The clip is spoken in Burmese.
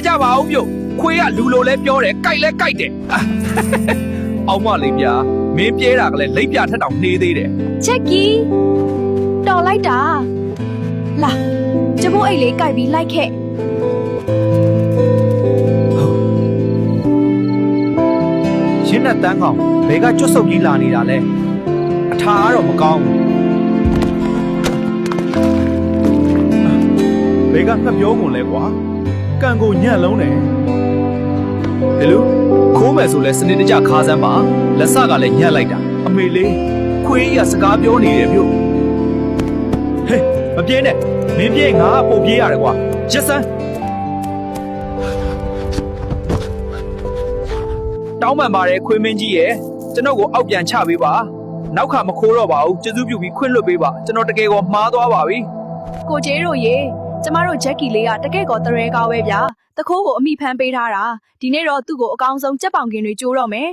ကြပါဦးပြုတ်ခွေးကလူလိုလဲပြောတယ်ကြိုက်လဲကြိုက်တယ်အောင်မလေးဗျာမင်းပြဲတာကလည်းလိပ်ပြထက်တောင်နှေးသေးတယ် ချက်ကြီးတော်လိုက်တာလာကျမို့အိတ်လေးကြိုက်ပြီးလိုက်ခဲ့ ရှင်းတဲ့တန်းကောင်ဘယ်ကကျွတ်ဆုပ်ကြီးလာနေတာလဲအထာကတော့မကောင်းဘူးဘယ်ကငှက်ပြောကုန်လဲကွာကန်ကိုညံ့လုံးတယ်ဟဲ့လူခိုးမယ်ဆိုလဲစနစ်တကျခါစမ်းပါလက်စကလည်းညံ့လိုက်တာအမေလေးခွေးကြီးကစကားပြောနေတယ်ပြုတ်ဟေးမပြေးနဲ့မင်းပြေးငါပို့ပြေးရတယ်ကွာရက်စမ်းတောင်းပန်ပါတယ်ခွေးမင်းကြီးရဲ့ကျွန်တော်ကိုအောက်ပြန်ချပေးပါနောက်ခါမခိုးတော့ပါဘူးကျေးဇူးပြုပြီးခွင့်လွှတ်ပေးပါကျွန်တော်တကယ်ကိုမှားသွားပါပြီ ကိုကျေးတို့ရေကျမတို့ဂျက်ကီလေးကတကယ့်ကိုတရေကောင်းပဲဗျာတခိုးကိုအမိဖမ်းပေးထားတာဒီနေ့တော့သူ့ကိုအကောင်းဆုံးကြက်ပေါင်ကင်တွေကျိုးတော့မယ်